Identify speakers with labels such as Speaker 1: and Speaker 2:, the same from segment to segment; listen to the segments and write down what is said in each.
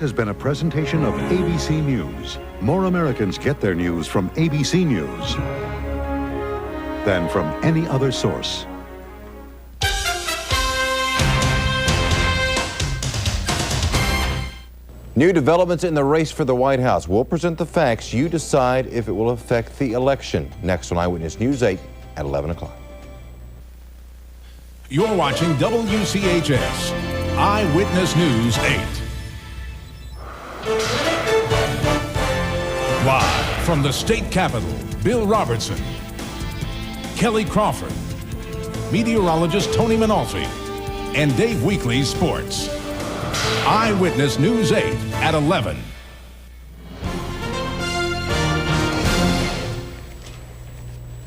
Speaker 1: has been a presentation of ABC News. More Americans get their news from ABC News than from any other source.
Speaker 2: New developments in the race for the White House. We'll present the facts. You decide if it will affect the election. Next on Eyewitness News 8 at 11 o'clock.
Speaker 3: You're watching WCHS Eyewitness News 8. Live from the state capitol, Bill Robertson, Kelly Crawford, meteorologist Tony Minolfi, and Dave Weekly's Sports. Eyewitness News 8 at 11.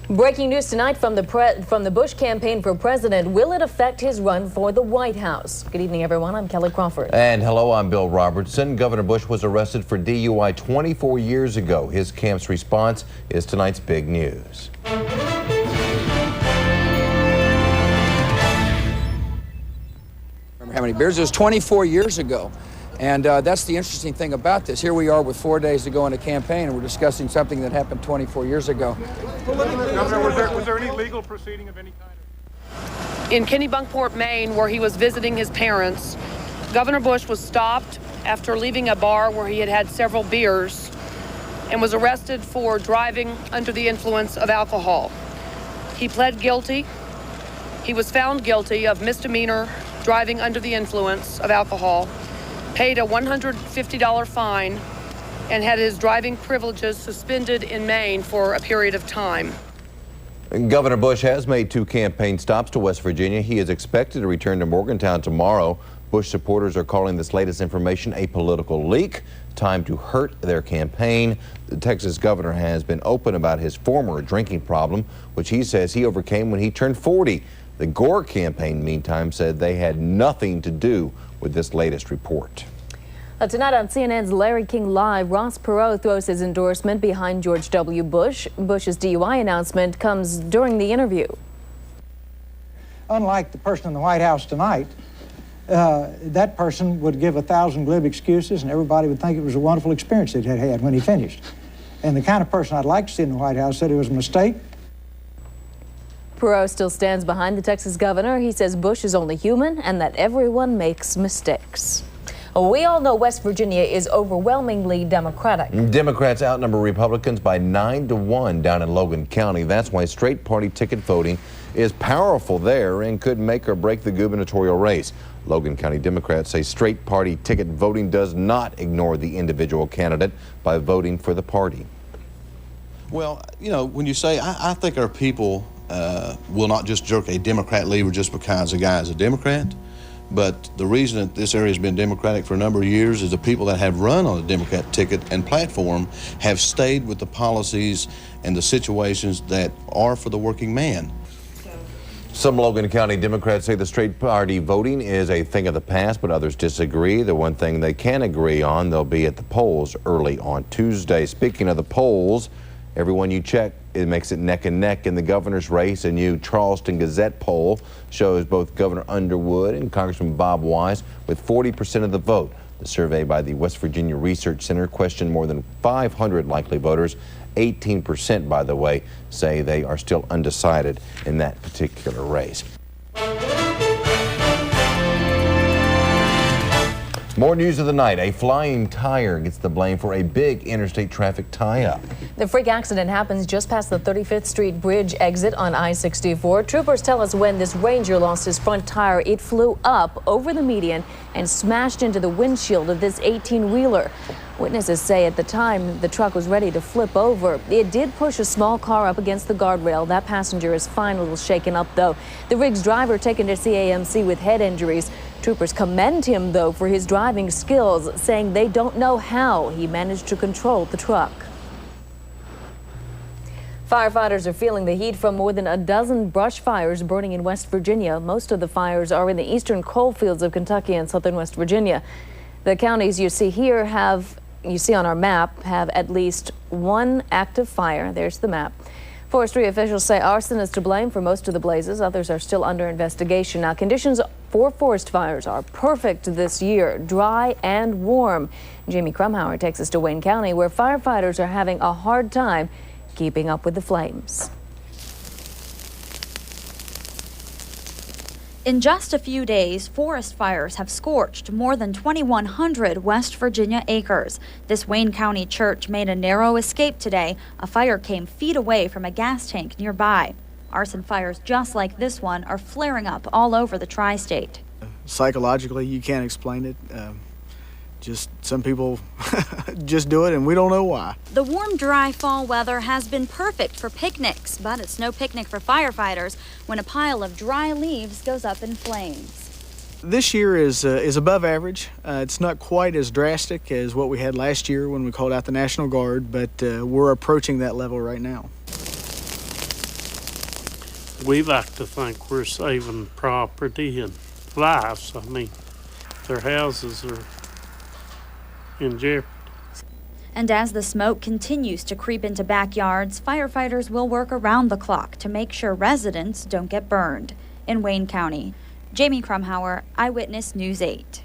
Speaker 4: Breaking news tonight from the Bush campaign for president. Will it affect his run for the White House? Good evening, everyone. I'm Kelly Crawford.
Speaker 2: And hello, I'm Bill Robertson. Governor Bush was arrested for DUI 24 years ago. His camp's response is tonight's big news.
Speaker 5: How many beers? It was 24 years ago. And that's the interesting thing about this. Here we are with 4 days to go in a campaign, and we're discussing something that happened 24 years ago.
Speaker 6: Governor, was there any legal proceeding of any kind?
Speaker 7: In Kennebunkport, Maine, where he was visiting his parents, Governor Bush was stopped after leaving a bar where he had had several beers and was arrested for driving under the influence of alcohol. He pled guilty. He was found guilty of misdemeanor driving under the influence of alcohol, paid a $150 fine, and had his driving privileges suspended in Maine for a period of time.
Speaker 2: Governor Bush has made 2 campaign stops to West Virginia. He is expected to return to Morgantown tomorrow. Bush supporters are calling this latest information a political leak, time to hurt their campaign. The Texas governor has been open about his former drinking problem, which he says he overcame when he turned 40. The Gore campaign, meantime, said they had nothing to do with this latest report.
Speaker 4: Tonight on CNN's Larry King Live, Ross Perot throws his endorsement behind George W. Bush. Bush's DUI announcement comes during the interview.
Speaker 8: Unlike the person in the White House tonight, that person would give 1,000 glib excuses and everybody would think it was a wonderful experience that he had when he finished. And the kind of person I'd like to see in the White House said it was a mistake.
Speaker 4: Perot still stands behind the Texas governor. He says Bush is only human and that everyone makes mistakes. We all know West Virginia is overwhelmingly Democratic.
Speaker 2: Democrats outnumber Republicans by 9-1 down in Logan County. That's why straight party ticket voting is powerful there and could make or break the gubernatorial race. Logan County Democrats say straight party ticket voting does not ignore the individual candidate by voting for the party.
Speaker 9: Well, you know, when you say, I think our people will not just jerk a Democrat lever just because a guy is a Democrat. But the reason that this area has been Democratic for a number of years is the people that have run on a Democrat ticket and platform have stayed with the policies and the situations that are for the working man.
Speaker 2: Some Logan County Democrats say the straight party voting is a thing of the past, but others disagree. The one thing they can agree on, they'll be at the polls early on Tuesday. Speaking of the polls, everyone you check, it makes it neck and neck in the governor's race. A new Charleston Gazette poll shows both Governor Underwood and Congressman Bob Wise with 40% of the vote. The survey by the West Virginia Research Center questioned more than 500 likely voters. 18%, by the way, say they are still undecided in that particular race. More news of the night. A flying tire gets the blame for a big interstate traffic tie-up.
Speaker 4: The freak accident happens just past the 35th Street Bridge exit on I-64. Troopers tell us when this Ranger lost his front tire, it flew up over the median and smashed into the windshield of this 18-wheeler. Witnesses say at the time the truck was ready to flip over. It did push a small car up against the guardrail. That passenger is fine, a little shaken up, though. The rig's driver taken to CAMC with head injuries. Troopers commend him, though, for his driving skills, saying they don't know how he managed to control the truck. Firefighters are feeling the heat from more than a dozen brush fires burning in West Virginia. Most of the fires are in the eastern coal fields of Kentucky and southern West Virginia. The counties you see here you see on our map, have at least one active fire. There's the map. Forestry officials say arson is to blame for most of the blazes. Others are still under investigation. Now, conditions 4 forest fires are perfect this year, dry and warm. Jamie Krumhauer takes us to Wayne County, where firefighters are having a hard time keeping up with the flames.
Speaker 10: In just a few days, forest fires have scorched more than 2,100 West Virginia acres. This Wayne County church made a narrow escape today. A fire came feet away from a gas tank nearby. Arson fires just like this one are flaring up all over the tri-state.
Speaker 11: Psychologically, you can't explain it. Just some people just do it, and we don't know why.
Speaker 10: The warm, dry fall weather has been perfect for picnics, but it's no picnic for firefighters when a pile of dry leaves goes up in flames.
Speaker 11: This year is above average. It's not quite as drastic as what we had last year when we called out the National Guard, but we're approaching that level right now.
Speaker 12: We like to think we're saving property and lives. I mean, their houses are in jeopardy.
Speaker 10: And as the smoke continues to creep into backyards, firefighters will work around the clock to make sure residents don't get burned. In Wayne County, Jamie Krumhauer, Eyewitness News 8.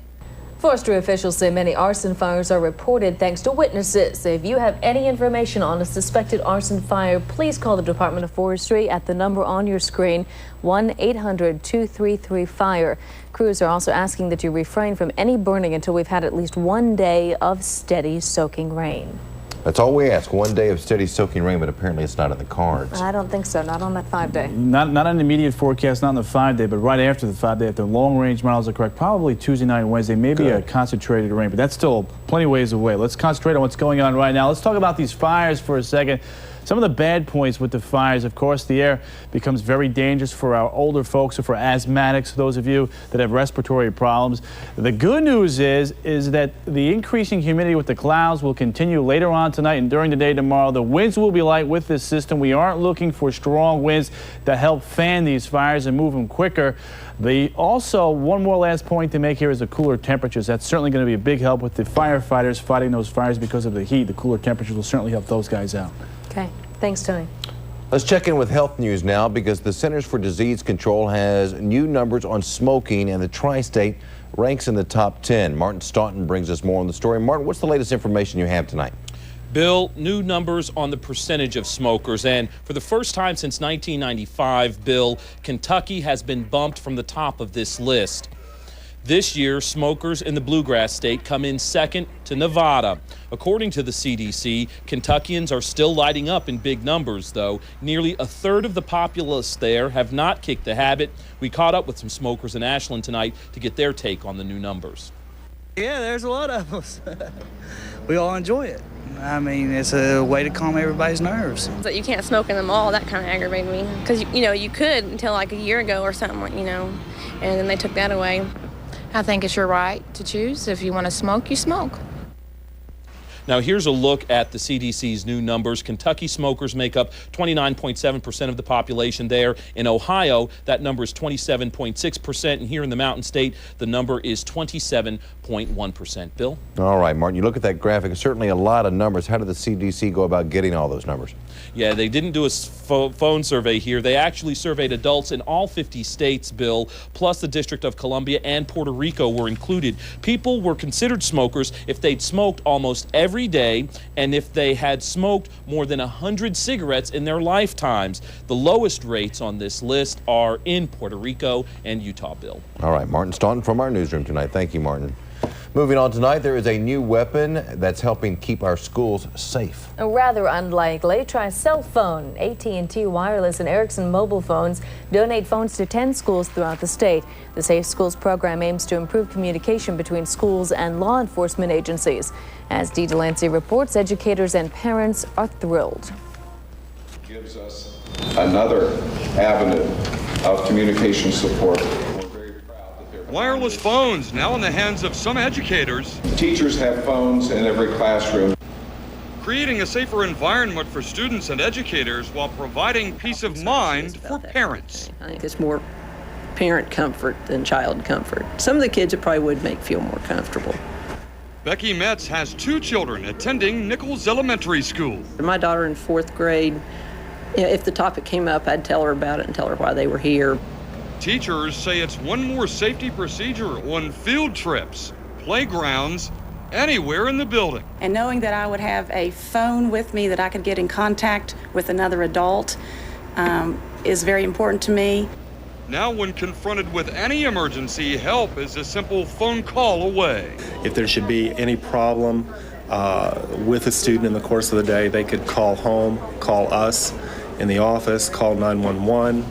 Speaker 4: Forestry officials say many arson fires are reported thanks to witnesses. If you have any information on a suspected arson fire, please call the Department of Forestry at the number on your screen, 1-800-233-FIRE. Crews are also asking that you refrain from any burning until we've had at least 1 day of steady soaking rain.
Speaker 2: That's all we ask, 1 day of steady soaking rain, but apparently it's not in the cards.
Speaker 4: I don't think so, not on that 5-day.
Speaker 13: Not on the immediate forecast, not on the 5-day, but right after the 5-day, if the long-range models are correct, probably Tuesday night and Wednesday, maybe a concentrated rain, but that's still plenty ways away. Let's concentrate on what's going on right now. Let's talk about these fires for a second. Some of the bad points with the fires, of course, the air becomes very dangerous for our older folks or for asthmatics, those of you that have respiratory problems. The good news is that the increasing humidity with the clouds will continue later on tonight and during the day tomorrow. The winds will be light with this system. We aren't looking for strong winds that help fan these fires and move them quicker. Also, one more last point to make here is the cooler temperatures. That's certainly going to be a big help with the firefighters fighting those fires because of the heat. The cooler temperatures will certainly help those guys out.
Speaker 4: Okay. Thanks, Tony.
Speaker 2: Let's check in with health news now, because the Centers for Disease Control has new numbers on smoking, and the tri-state ranks in the top 10. Martin Staunton brings us more on the story. Martin, what's the latest information you have tonight?
Speaker 14: Bill, new numbers on the percentage of smokers, and for the first time since 1995, Bill, Kentucky has been bumped from the top of this list. This year, smokers in the Bluegrass State come in second to Nevada. According to the CDC, Kentuckians are still lighting up in big numbers, though. Nearly a third of the populace there have not kicked the habit. We caught up with some smokers in Ashland tonight to get their take on the new numbers.
Speaker 15: Yeah, there's a lot of us. We all enjoy it. I mean, it's a way to calm everybody's nerves.
Speaker 16: But you can't smoke in the mall. That kind of aggravated me. Because, you could until like a year ago or something, and then they took that away.
Speaker 17: I think it's your right to choose. If you want to smoke, you smoke.
Speaker 14: Now, here's a look at the CDC's new numbers. Kentucky smokers make up 29.7% of the population there. In Ohio, that number is 27.6%. And here in the Mountain State, the number is 27.1%. Bill?
Speaker 2: All right, Martin, you look at that graphic, certainly a lot of numbers. How did the CDC go about getting all those numbers?
Speaker 14: Yeah, they didn't do a phone survey here. They actually surveyed adults in all 50 states, Bill, plus the District of Columbia and Puerto Rico were included. People were considered smokers if they'd smoked almost every day and if they had smoked more than 100 cigarettes in their lifetimes. The lowest rates on this list are in Puerto Rico and Utah, Bill.
Speaker 2: All right, Martin Staunton from our newsroom tonight. Thank you, Martin. Moving on tonight, there is a new weapon that's helping keep our schools safe.
Speaker 4: Rather unlikely. Try cell phone. AT&T Wireless and Ericsson Mobile Phones donate phones to 10 schools throughout the state. The Safe Schools program aims to improve communication between schools and law enforcement agencies. As Dee Delancey reports, educators and parents are thrilled.
Speaker 18: It gives us another avenue of communication support.
Speaker 19: Wireless phones now in the hands of some educators.
Speaker 18: Teachers have phones in every classroom.
Speaker 19: Creating a safer environment for students and educators while providing peace of mind for parents.
Speaker 20: I think it's more parent comfort than child comfort. Some of the kids it probably would make feel more comfortable.
Speaker 19: Becky Metz has 2 children attending Nichols Elementary School.
Speaker 20: My daughter in 4th grade, if the topic came up, I'd tell her about it and tell her why they were here.
Speaker 19: Teachers say it's one more safety procedure on field trips, playgrounds, anywhere in the building.
Speaker 21: And knowing that I would have a phone with me that I could get in contact with another adult is very important to me.
Speaker 19: Now, when confronted with any emergency, help is a simple phone call away.
Speaker 22: If there should be any problem with a student in the course of the day, they could call home, call us in the office, call 911.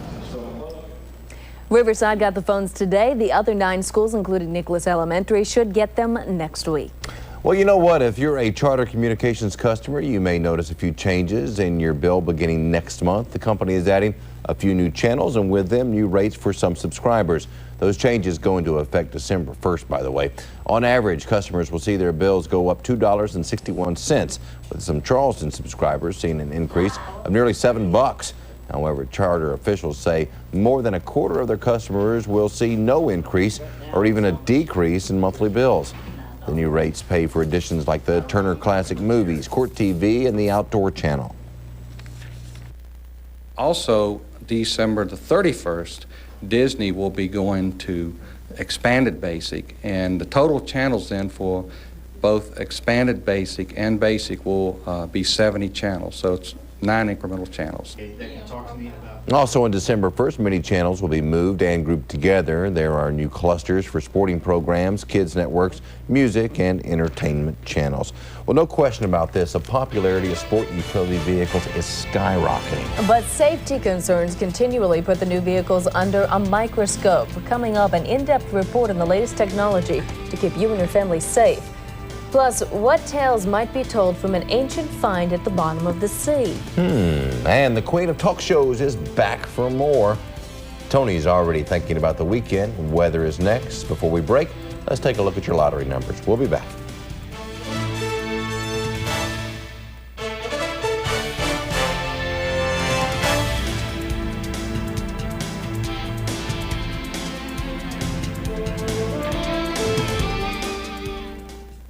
Speaker 4: Riverside got the phones today. The other 9 schools, including Nicholas Elementary, should get them next week.
Speaker 2: Well, you know what? If you're a Charter Communications customer, you may notice a few changes in your bill beginning next month. The company is adding a few new channels, and with them, new rates for some subscribers. Those changes go into effect December 1st, by the way. On average, customers will see their bills go up $2.61, with some Charleston subscribers seeing an increase of nearly $7. However, Charter officials say more than a quarter of their customers will see no increase or even a decrease in monthly bills. The new rates pay for additions like the Turner Classic Movies, Court TV, and the Outdoor Channel.
Speaker 23: Also, December the 31st, Disney will be going to expanded basic, and the total channels then for both expanded basic and basic will be 70 channels. So it's 9 incremental channels.
Speaker 2: Also on December 1st, many channels will be moved and grouped together. There are new clusters for sporting programs, kids networks, music, and entertainment channels. Well, no question about this, the popularity of sport utility vehicles is skyrocketing.
Speaker 4: But safety concerns continually put the new vehicles under a microscope. Coming up, an in-depth report on the latest technology to keep you and your family safe. Plus, what tales might be told from an ancient find at the bottom of the sea?
Speaker 2: And the queen of talk shows is back for more. Tony's already thinking about the weekend. Weather is next. Before we break, let's take a look at your lottery numbers. We'll be back.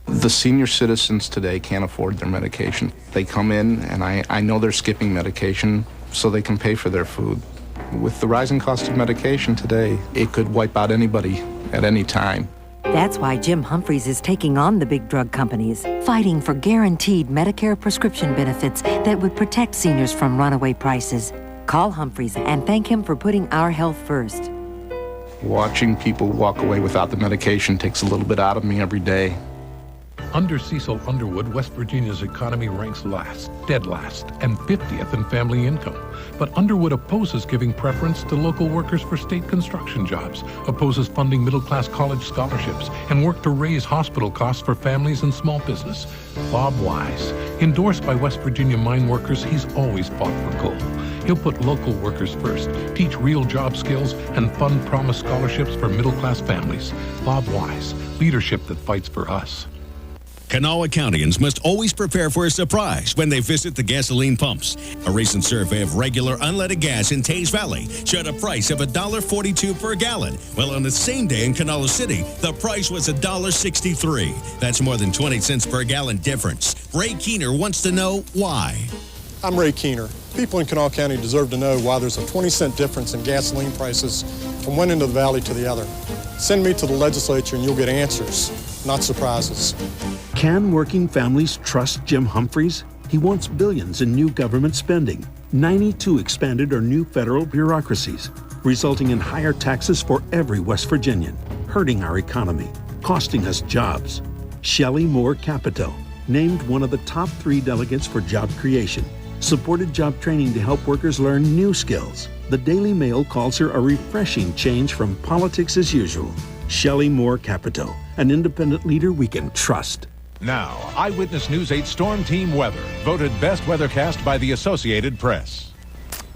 Speaker 24: The senior citizens today can't afford their medication. They come in, and I know they're skipping medication so they can pay for their food. With the rising cost of medication today, it could wipe out anybody at any time.
Speaker 25: That's why Jim Humphries is taking on the big drug companies, fighting for guaranteed Medicare prescription benefits that would protect seniors from runaway prices. Call Humphries and thank him for putting our health first.
Speaker 24: Watching people walk away without the medication takes a little bit out of me every day.
Speaker 26: Under Cecil Underwood, West Virginia's economy ranks last, dead last, and 50th in family income. But Underwood opposes giving preference to local workers for state construction jobs, opposes funding middle-class college scholarships, and work to raise hospital costs for families and small business. Bob Wise, endorsed by West Virginia mine workers, he's always fought for coal. He'll put local workers first, teach real job skills, and fund promise scholarships for middle-class families. Bob Wise, leadership that fights for us.
Speaker 27: Kanawha Countyans must always prepare for a surprise when they visit the gasoline pumps. A recent survey of regular unleaded gas in Taze Valley showed a price of $1.42 per gallon. Well, on the same day in Kanawha City, the price was $1.63. That's more than 20 cents per gallon difference. Ray Keener wants to know why.
Speaker 28: I'm Ray Keener. People in Kanawha County deserve to know why there's a 20-cent difference in gasoline prices from one end of the valley to the other. Send me to the legislature and you'll get answers, not surprises.
Speaker 29: Can working families trust Jim Humphries? He wants billions in new government spending. 92 expanded or new federal bureaucracies, resulting in higher taxes for every West Virginian, hurting our economy, costing us jobs. Shelley Moore Capito, named one of the top 3 delegates for job creation, supported job training to help workers learn new skills. The Daily Mail calls her a refreshing change from politics as usual. Shelley Moore Capito, an independent leader we can trust.
Speaker 3: Now, Eyewitness News 8 Storm Team Weather, voted best weathercast by the Associated Press.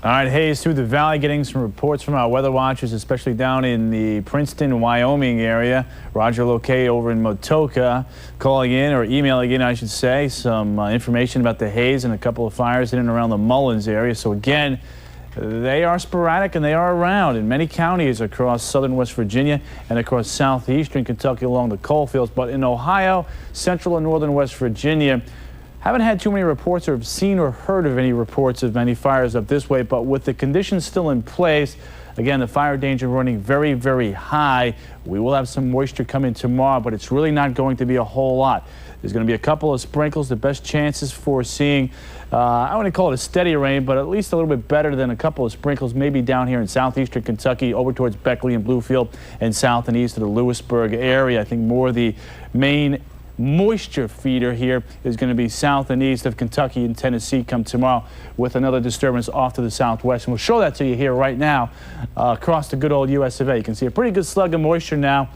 Speaker 13: All right, haze through the valley, getting some reports from our weather watchers, especially down in the Princeton, Wyoming area. Roger Lokay over in Motoka calling in, or emailing in, I should say, some information about the haze and a couple of fires in and around the Mullins area. So again, they are sporadic and they are around in many counties across southern West Virginia and across southeastern Kentucky along the coal fields. But in Ohio, central and northern West Virginia, Haven't had too many reports or have seen or heard of any reports of any fires up this way, but with the conditions still in place, again, the fire danger running very, very high. We will have some moisture coming tomorrow, but it's really not going to be a whole lot. There's going to be a couple of sprinkles. The best chances for seeing, I wouldn't call it a steady rain, but at least a little bit better than a couple of sprinkles, maybe down here in southeastern Kentucky, over towards Beckley and Bluefield, and south and east of the Lewisburg area. I think more of the main moisture feeder here is going to be south and east of Kentucky and Tennessee come tomorrow, with another disturbance off to the southwest. And we'll show that to you here right now across the good old US of A. You can see a pretty good slug of moisture now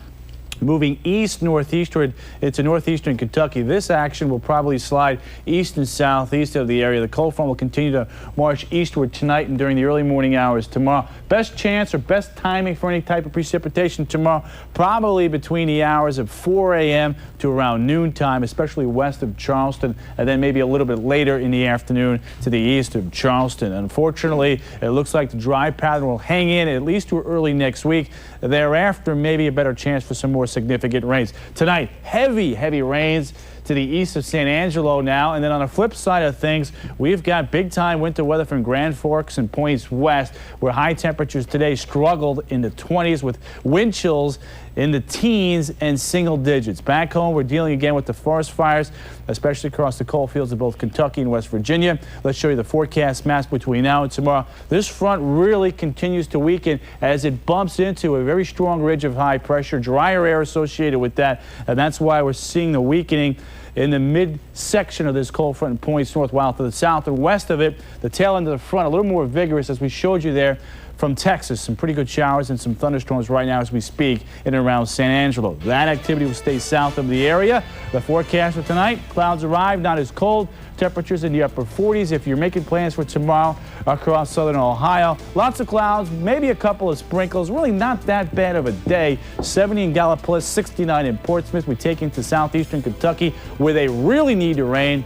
Speaker 13: moving east northeastward into northeastern Kentucky. This action will probably slide east and southeast of the area. The cold front will continue to march eastward tonight and during the early morning hours tomorrow. Best chance or best timing for any type of precipitation tomorrow, probably between the hours of 4 a.m. to around noontime, especially west of Charleston, and then maybe a little bit later in the afternoon to the east of Charleston. Unfortunately, it looks like the dry pattern will hang in at least to early next week. Thereafter, maybe a better chance for some more significant rains. Tonight, heavy rains to the east of San Angelo now. And then on the flip side of things, we've got big-time winter weather from Grand Forks and points west, where high temperatures today struggled in the 20s with wind chills in the teens and single digits. Back home, we're dealing again with the forest fires, especially across the coal fields of both Kentucky and West Virginia. Let's show you the forecast maps between now and tomorrow. This front really continues to weaken as it bumps into a very strong ridge of high pressure, drier air associated with that, and that's why we're seeing the weakening in the midsection of this cold front and points north, while to the south and west of it, the tail end of the front a little more vigorous, as we showed you there from Texas. Some pretty good showers and some thunderstorms right now as we speak in and around San Angelo. That activity will stay south of the area. The forecast for tonight, clouds arrive, not as cold. Temperatures in the upper 40s if you're making plans for tomorrow across southern Ohio. Lots of clouds, maybe a couple of sprinkles. Really not that bad of a day. 70 in Gallipolis, 69 in Portsmouth. We take into southeastern Kentucky where they really need to rain.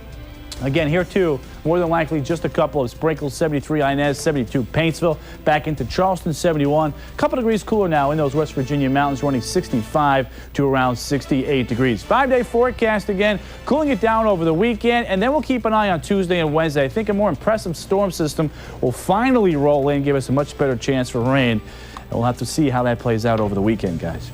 Speaker 13: Again, here too, more than likely just a couple of sprinkles. 73 Inez, 72 Paintsville. Back into Charleston, 71. A couple degrees cooler now in those West Virginia mountains, running 65 to around 68 degrees. 5-day forecast again, cooling it down over the weekend, and then we'll keep an eye on Tuesday and Wednesday. I think a more impressive storm system will finally roll in, give us a much better chance for rain. And we'll have to see how that plays out over the weekend, guys.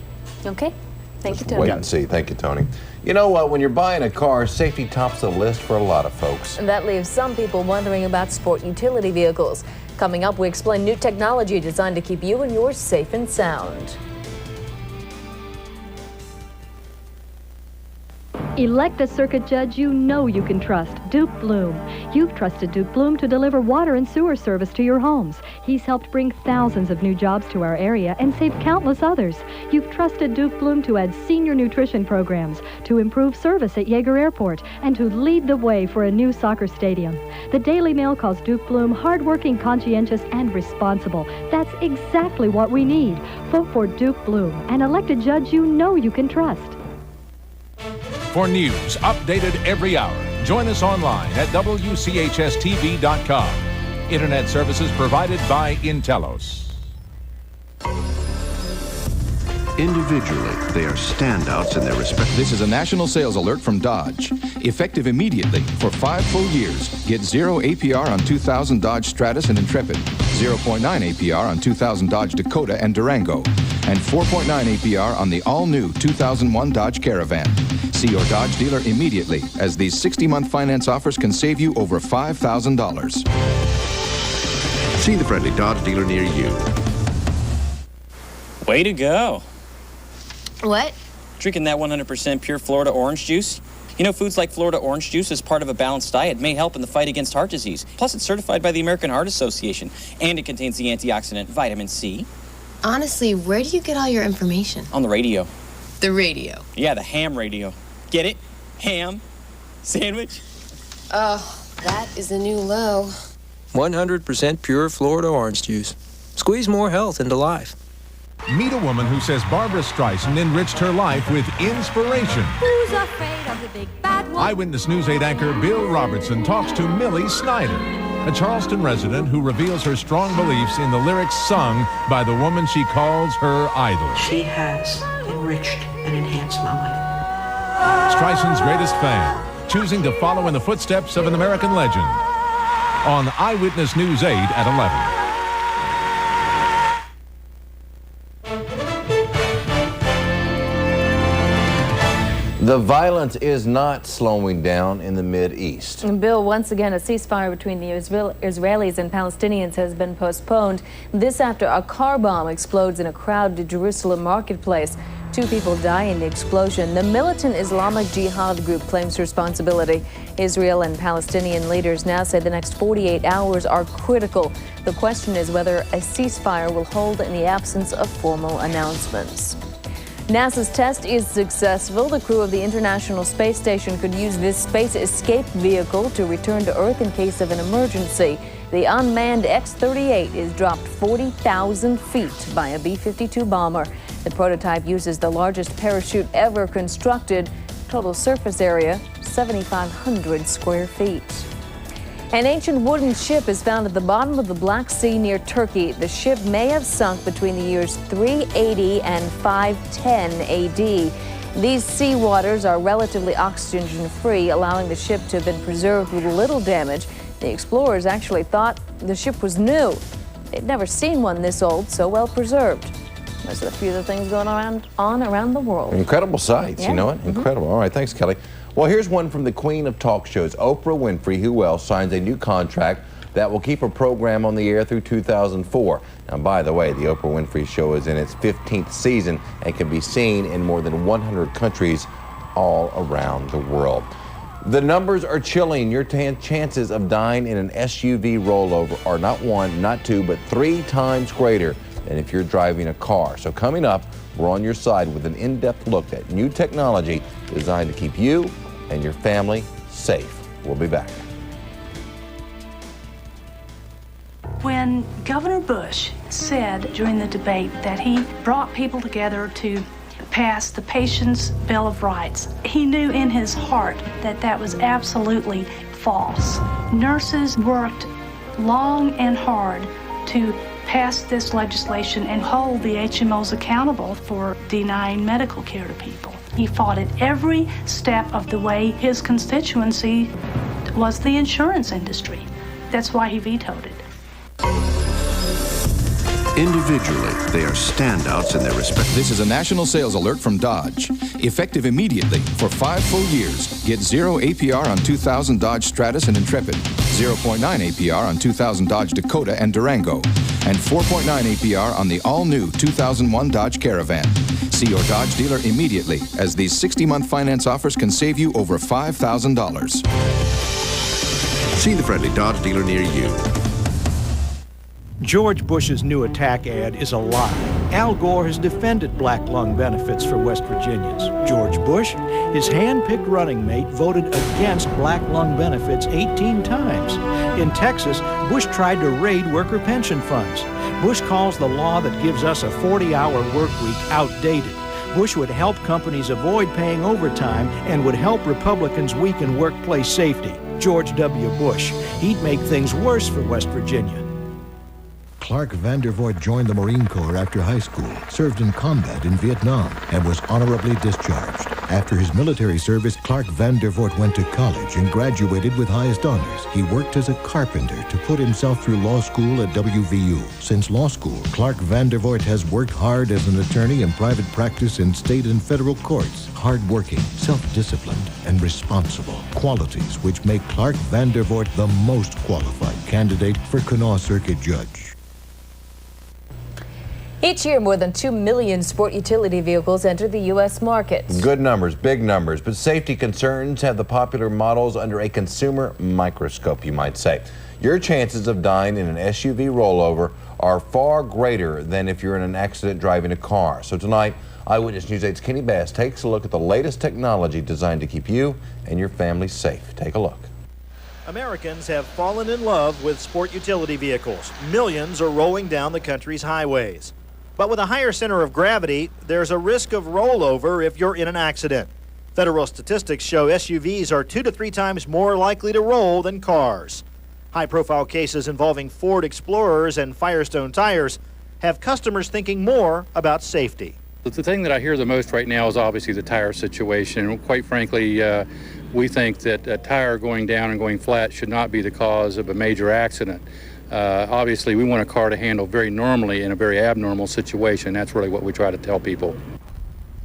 Speaker 4: Okay. Thank you, Tony.
Speaker 2: Wait and see. Thank you, Tony. You know what? When you're buying a car, safety tops the list for a lot of folks.
Speaker 4: And that leaves some people wondering about sport utility vehicles. Coming up, we explain new technology designed to keep you and yours safe and sound.
Speaker 1: Elect a circuit judge you know you can trust, Duke Bloom. You've trusted Duke Bloom to deliver water and sewer service to your homes. He's helped bring thousands of new jobs to our area and saved countless others. You've trusted Duke Bloom to add senior nutrition programs, to improve service at Yeager Airport, and to lead the way for a new soccer stadium. The Daily Mail calls Duke Bloom hardworking, conscientious, and responsible. That's exactly what we need. Vote for Duke Bloom, an elected judge you know you can trust.
Speaker 3: For news updated every hour, join us online at WCHSTV.com. Internet services provided by Intelos.
Speaker 5: Individually, they are standouts in their respective...
Speaker 6: This is a national sales alert from Dodge. Effective immediately for 5 full years. Get 0 APR on 2000 Dodge Stratus and Intrepid, 0.9 APR on 2000 Dodge Dakota and Durango, and 4.9 APR on the all-new 2001 Dodge Caravan. See your Dodge dealer immediately, as these 60-month finance offers can save you over $5,000.
Speaker 5: See the friendly Dodge dealer near you.
Speaker 7: Way to go.
Speaker 8: What?
Speaker 7: Drinking that 100% pure Florida orange juice. You know, foods like Florida orange juice as part of a balanced diet may help in the fight against heart disease. Plus, it's certified by the American Heart Association, and it contains the antioxidant vitamin C.
Speaker 8: Honestly, where do you get all your information?
Speaker 7: On the radio.
Speaker 8: The radio?
Speaker 7: Yeah, the ham radio. Get it? Ham? Sandwich?
Speaker 8: Oh, that is the new low.
Speaker 9: 100% pure Florida orange juice. Squeeze more health into life.
Speaker 3: Meet a woman who says Barbra Streisand enriched her life with inspiration.
Speaker 8: Who's afraid of the big bad wolf?
Speaker 3: Eyewitness News 8 anchor Bill Robertson talks to Millie Snyder, a Charleston resident who reveals her strong beliefs in the lyrics sung by the woman she calls her idol.
Speaker 10: She has enriched and enhanced my life.
Speaker 3: Streisand's greatest fan, choosing to follow in the footsteps of an American legend. On Eyewitness News 8 at 11.
Speaker 2: The violence is not slowing down in the Mideast.
Speaker 4: Bill, once again, a ceasefire between the Israelis and Palestinians has been postponed. This after a car bomb explodes in a crowded Jerusalem marketplace. 2 people die in the explosion. The militant Islamic Jihad group claims responsibility. Israel and Palestinian leaders now say the next 48 hours are critical. The question is whether a ceasefire will hold in the absence of formal announcements. NASA's test is successful. The crew of the International Space Station could use this space escape vehicle to return to Earth in case of an emergency. The unmanned X-38 is dropped 40,000 feet by a B-52 bomber. The prototype uses the largest parachute ever constructed. Total surface area, 7,500 square feet. An ancient wooden ship is found at the bottom of the Black Sea near Turkey. The ship may have sunk between the years 380 and 510 AD. These sea waters are relatively oxygen-free, allowing the ship to have been preserved with little damage. The explorers actually thought the ship was new. They'd never seen one this old, so well preserved. Those are a few of the things going on around the world.
Speaker 2: Incredible sights,
Speaker 4: Yeah.
Speaker 2: You know it? Incredible. All right, thanks, Kelly. Well, here's one from the queen of talk shows, Oprah Winfrey, who else signs a new contract that will keep her program on the air through 2004. Now, by the way, the Oprah Winfrey Show is in its 15th season and can be seen in more than 100 countries all around the world. The numbers are chilling. Your chances of dying in an SUV rollover are not 1, not 2, but 3 times greater than if you're driving a car. So coming up, we're on your side with an in-depth look at new technology designed to keep you and your family safe. We'll be back.
Speaker 10: When Governor Bush said during the debate that he brought people together to pass the Patient's Bill of Rights, he knew in his heart that that was absolutely false. Nurses worked long and hard to pass this legislation and hold the HMOs accountable for denying medical care to people. He fought it every step of the way. His constituency was the insurance industry. That's why he vetoed it.
Speaker 5: Individually, they are standouts in their respect.
Speaker 6: This is a national sales alert from Dodge. Effective immediately for 5 full years. Get 0 APR on 2000 Dodge Stratus and Intrepid, 0.9 APR on 2000 Dodge Dakota and Durango, and 4.9 APR on the all-new 2001 Dodge Caravan. See your Dodge dealer immediately, as these 60-month finance offers can save you over $5,000.
Speaker 5: See the friendly Dodge dealer near you.
Speaker 11: George Bush's new attack ad is a lie. Al Gore has defended black lung benefits for West Virginians. George Bush, his hand-picked running mate, voted against black lung benefits 18 times. In Texas, Bush tried to raid worker pension funds. Bush calls the law that gives us a 40-hour work week outdated. Bush would help companies avoid paying overtime and would help Republicans weaken workplace safety. George W. Bush. He'd make things worse for West Virginia.
Speaker 12: Clark Vandervoort joined the Marine Corps after high school, served in combat in Vietnam, and was honorably discharged. After his military service, Clark Vandervoort went to college and graduated with highest honors. He worked as a carpenter to put himself through law school at WVU. Since law school, Clark Vandervoort has worked hard as an attorney in private practice in state and federal courts. Hardworking, self-disciplined, and responsible. Qualities which make Clark Vandervoort the most qualified candidate for Kanawha Circuit Judge.
Speaker 4: Each year, more than 2 million sport utility vehicles enter the U.S. market.
Speaker 2: Good numbers, big numbers, but safety concerns have the popular models under a consumer microscope, you might say. Your chances of dying in an SUV rollover are far greater than if you're in an accident driving a car. So tonight, Eyewitness News 8's Kenny Bass takes a look at the latest technology designed to keep you and your family safe. Take a look.
Speaker 14: Americans have fallen in love with sport utility vehicles. Millions are rolling down the country's highways. But with a higher center of gravity, there's a risk of rollover if you're in an accident. Federal statistics show SUVs are 2 to 3 times more likely to roll than cars. High-profile cases involving Ford Explorers and Firestone tires have customers thinking more about safety.
Speaker 15: The thing that I hear the most right now is obviously the tire situation. Quite frankly, We think that a tire going down and going flat should not be the cause of a major accident. Obviously, we want a car to handle very normally in a very abnormal situation. That's really what we try to tell people.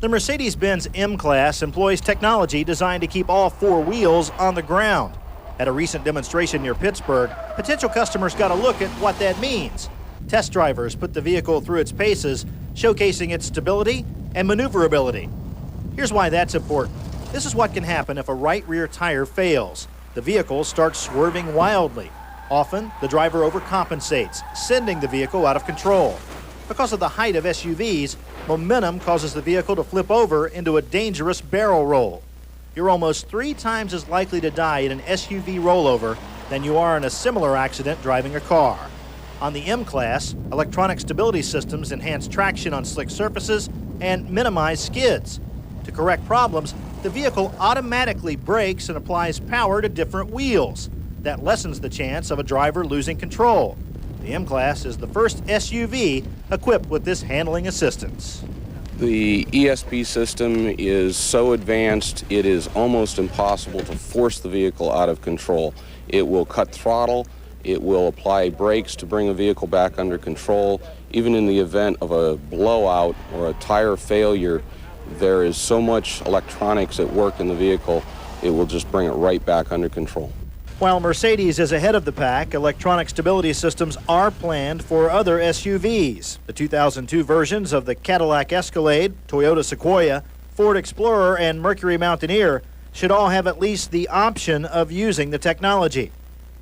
Speaker 14: The Mercedes-Benz M-Class employs technology designed to keep all four wheels on the ground. At a recent demonstration near Pittsburgh, potential customers got a look at what that means. Test drivers put the vehicle through its paces, showcasing its stability and maneuverability. Here's why that's important. This is what can happen if a right rear tire fails. The vehicle starts swerving wildly. Often, the driver overcompensates, sending the vehicle out of control. Because of the height of SUVs, momentum causes the vehicle to flip over into a dangerous barrel roll. You're almost 3 times as likely to die in an SUV rollover than you are in a similar accident driving a car. On the M-Class, electronic stability systems enhance traction on slick surfaces and minimize skids. To correct problems, the vehicle automatically brakes and applies power to different wheels. That lessens the chance of a driver losing control. The M-Class is the first SUV equipped with this handling assistance.
Speaker 16: The ESP system is so advanced, it is almost impossible to force the vehicle out of control. It will cut throttle, it will apply brakes to bring a vehicle back under control. Even in the event of a blowout or a tire failure, there is so much electronics at work in the vehicle, it will just bring it right back under control.
Speaker 14: While Mercedes is ahead of the pack, electronic stability systems are planned for other SUVs. The 2002 versions of the Cadillac Escalade, Toyota Sequoia, Ford Explorer, and Mercury Mountaineer should all have at least the option of using the technology.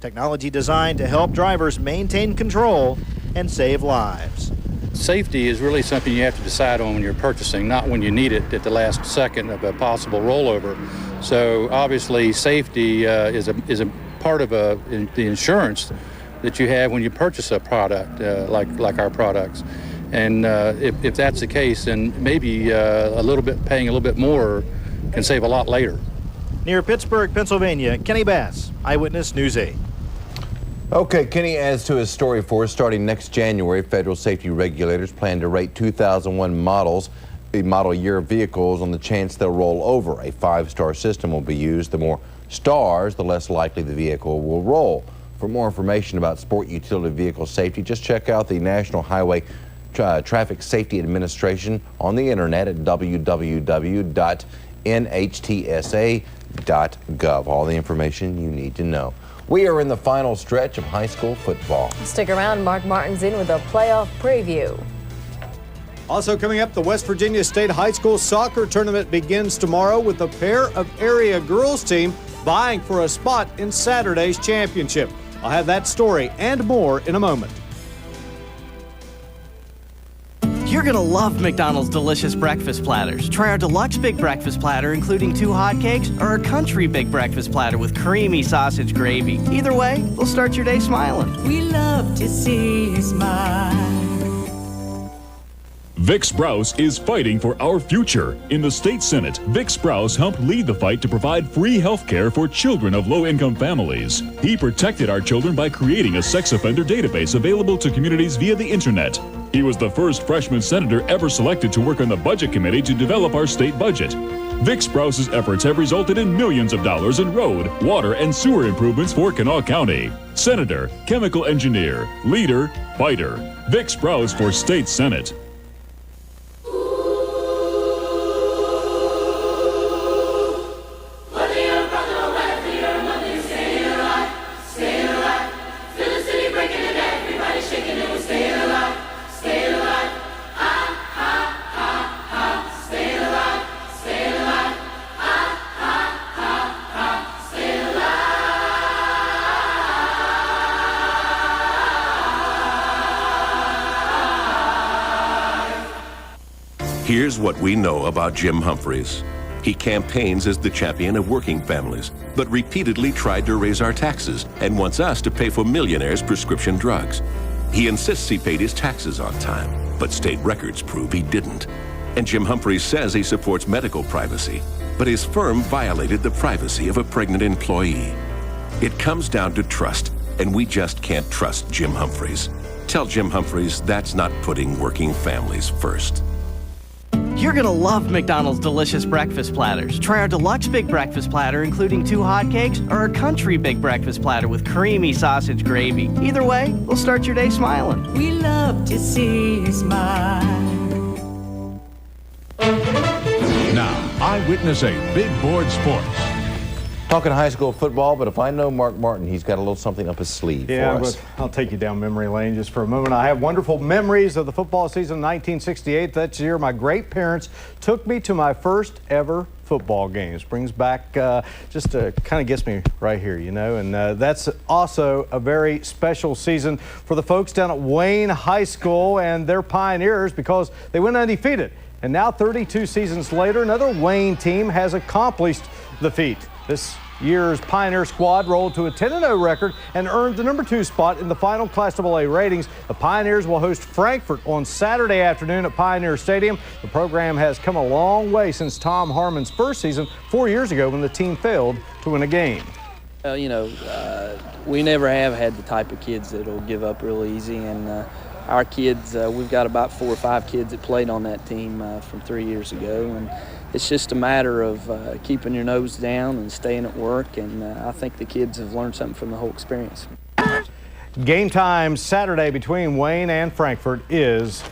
Speaker 14: Technology designed to help drivers maintain control and save lives.
Speaker 15: Safety is really something you have to decide on when you're purchasing, not when you need it at the last second of a possible rollover. So obviously safety is a part of the insurance that you have when you purchase a product like our products. And if that's the case, then maybe paying a little bit more can save a lot later.
Speaker 14: Near Pittsburgh, Pennsylvania, Kenny Bass, Eyewitness News 8.
Speaker 2: Okay, Kenny adds to his story for us. Starting next January, federal safety regulators plan to rate 2001 model year vehicles on the chance they'll roll over. A 5-star system will be used. The more stars, the less likely the vehicle will roll. For more information about sport utility vehicle safety, just check out the National Highway Traffic Safety Administration on the internet at www.nhtsa.gov. All the information you need to know. We are in the final stretch of high school football.
Speaker 4: Stick around. Mark Martin's in with a playoff preview.
Speaker 17: Also coming up, the West Virginia State High School Soccer Tournament begins tomorrow with a pair of area girls team vying for a spot in Saturday's championship. I'll have that story and more in a moment.
Speaker 18: You're gonna love McDonald's delicious breakfast platters. Try our deluxe big breakfast platter, including 2 hotcakes, or our country big breakfast platter with creamy sausage gravy. Either way, we'll start your day smiling.
Speaker 19: We love to see you smile.
Speaker 20: Vic Sprouse is fighting for our future. In the state Senate, Vic Sprouse helped lead the fight to provide free health care for children of low-income families. He protected our children by creating a sex offender database available to communities via the internet. He was the first freshman senator ever selected to work on the Budget Committee to develop our state budget. Vic Sprouse's efforts have resulted in millions of dollars in road, water, and sewer improvements for Kanawha County. Senator, chemical engineer, leader, fighter. Vic Sprouse for state Senate.
Speaker 21: Here's what we know about Jim Humphreys. He campaigns as the champion of working families, but repeatedly tried to raise our taxes and wants us to pay for millionaires' prescription drugs. He insists he paid his taxes on time, but state records prove he didn't. And Jim Humphreys says he supports medical privacy, but his firm violated the privacy of a pregnant employee. It comes down to trust, and we just can't trust Jim Humphreys. Tell Jim Humphreys that's not putting working families first.
Speaker 18: You're gonna love McDonald's delicious breakfast platters. Try our deluxe big breakfast platter, including 2 hotcakes, or our country big breakfast platter with creamy sausage gravy. Either way, we'll start your day smiling.
Speaker 19: We love to see you smile.
Speaker 3: Now, Eyewitness 8 Big Board Sports.
Speaker 2: Talking high school football, but if I know Mark Martin, he's got a little something up his sleeve for us.
Speaker 17: I'll take you down memory lane just for a moment. I have wonderful memories of the football season 1968. That year, my great parents took me to my first ever football games. Brings back just kind of gets me right here, you know, and that's also a very special season for the folks down at Wayne High School and their Pioneers because they went undefeated. And now 32 seasons later, another Wayne team has accomplished the feat. This year's Pioneer squad rolled to a 10-0 record and earned the #2 spot in the final Class AA ratings. The Pioneers will host Frankfort on Saturday afternoon at Pioneer Stadium. The program has come a long way since Tom Harmon's first season 4 years ago when the team failed to win a game.
Speaker 13: We never have had the type of kids that will give up real easy, and our kids, we've got about 4 or 5 kids that played on that team from 3 years ago, and it's just a matter of keeping your nose down and staying at work, and I think the kids have learned something from the whole experience.
Speaker 17: Game time Saturday between Wayne and Frankfort is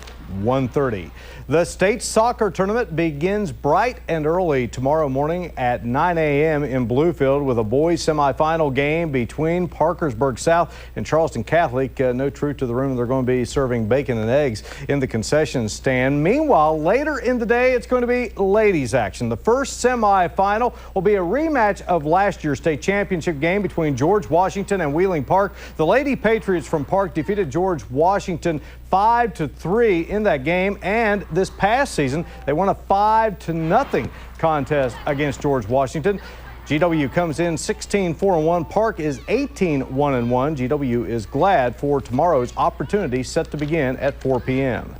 Speaker 17: 1:30. The state soccer tournament begins bright and early tomorrow morning at 9 a.m. in Bluefield with a boys semifinal game between Parkersburg South and Charleston Catholic. No truth to the rumor they're going to be serving bacon and eggs in the concession stand. Meanwhile, later in the day, it's going to be ladies action. The first semifinal will be a rematch of last year's state championship game between George Washington and Wheeling Park. The Lady Patriots from Park defeated George Washington 5-3 in that game, and this past season they won a 5-0 contest against George Washington. GW comes in 16-4-1. Park is 18-1-1. GW is glad for tomorrow's opportunity set to begin at 4 p.m.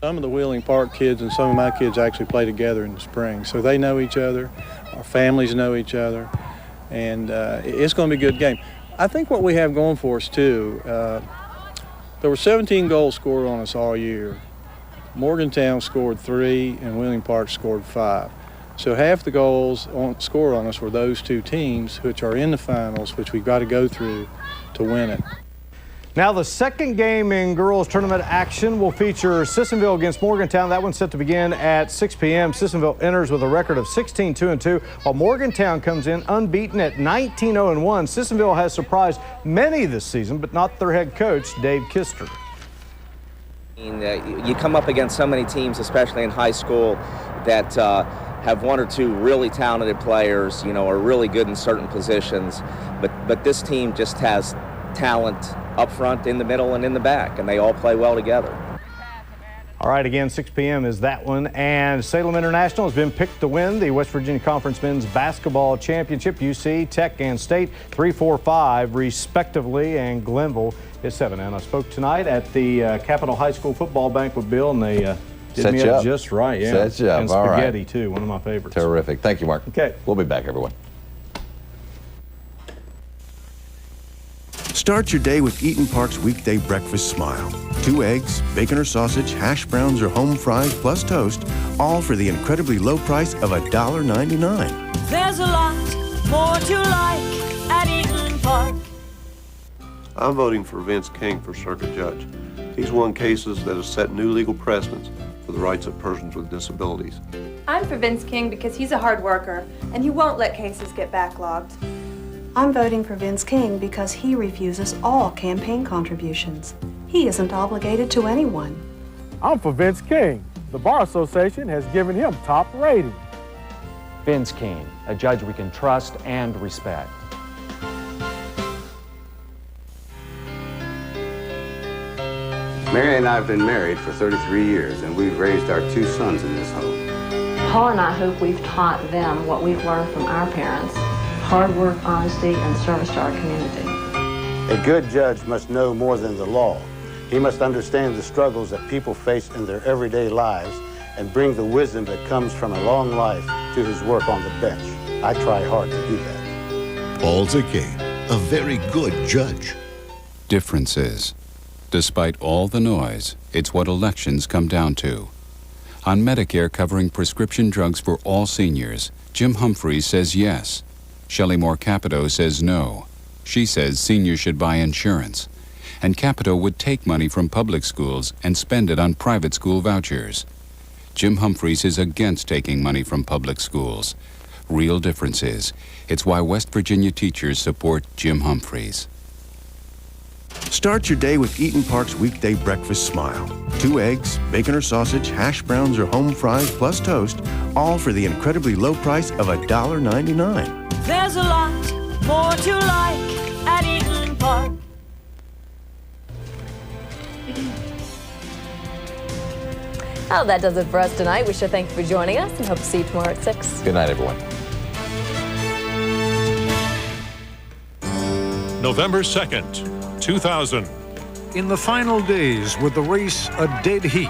Speaker 22: Some of the Wheeling Park kids and some of my kids actually play together in the spring, so they know each other. Our families know each other, and it's going to be a good game. I think what we have going for us too. There were 17 goals scored on us all year. Morgantown scored 3 and Wheeling Park scored 5. So half the goals scored on us were those two teams, which are in the finals, which we've got to go through to win it.
Speaker 17: Now the second game in girls tournament action will feature Sissonville against Morgantown. That one's set to begin at 6 p.m. Sissonville enters with a record of 16-2-2, while Morgantown comes in unbeaten at 19-0-1. Sissonville has surprised many this season, but not their head coach, Dave Kister.
Speaker 23: You come up against so many teams, especially in high school, that have 1 or 2 really talented players, are really good in certain positions, but this team just has talent up front, in the middle, and in the back, and they all play well together.
Speaker 17: All right, again, 6 p.m. is that one, and Salem International has been picked to win the West Virginia Conference Men's Basketball Championship. UC, Tech, and State 3-4-5 respectively, and Glenville is 7. And I spoke tonight at the Capitol High School football banquet, Bill, and they did me up just right. Yeah,
Speaker 2: set you up.
Speaker 17: And spaghetti too, one of my favorites.
Speaker 2: Terrific. Thank you, Mark.
Speaker 17: Okay,
Speaker 2: we'll be back, everyone.
Speaker 5: Start your day with Eaton Park's weekday breakfast smile. 2 eggs, bacon or sausage, hash browns or home fries plus toast, all for the incredibly low price of $1.99.
Speaker 19: There's a lot more to like at Eaton Park.
Speaker 24: I'm voting for Vince King for circuit judge. He's won cases that have set new legal precedents for the rights of persons with disabilities.
Speaker 25: I'm for Vince King because he's a hard worker and he won't let cases get backlogged.
Speaker 26: I'm voting for Vince King because he refuses all campaign contributions. He isn't obligated to anyone.
Speaker 27: I'm for Vince King. The Bar Association has given him top rating.
Speaker 28: Vince King, a judge we can trust and respect.
Speaker 29: Mary and I have been married for 33 years, and we've raised our 2 sons in this home.
Speaker 30: Paul and I hope we've taught them what we've learned from our parents: hard work, honesty, and service to our community.
Speaker 29: A good judge must know more than the law. He must understand the struggles that people face in their everyday lives and bring the wisdom that comes from a long life to his work on the bench. I try hard to do that.
Speaker 12: Paul Zicane, a very good judge.
Speaker 31: Differences. Despite all the noise, it's what elections come down to.
Speaker 1: On Medicare covering prescription drugs for all seniors, Jim Humphreys says yes. Shelley Moore Capito says no. She says seniors should buy insurance. And Capito would take money from public schools and spend it on private school vouchers. Jim Humphreys is against taking money from public schools. Real difference is, it's why West Virginia teachers support Jim Humphreys.
Speaker 5: Start your day with Eaton Park's weekday breakfast smile. 2 eggs, bacon or sausage, hash browns or home fries plus toast, all for the incredibly low price of $1.99.
Speaker 19: There's a lot more to like at Eaton Park.
Speaker 4: Oh, that does it for us tonight. We should thank you for joining us and hope to see you tomorrow at 6.
Speaker 2: Good night, everyone.
Speaker 6: November 2nd, 2000. In the final days with the race a dead heat,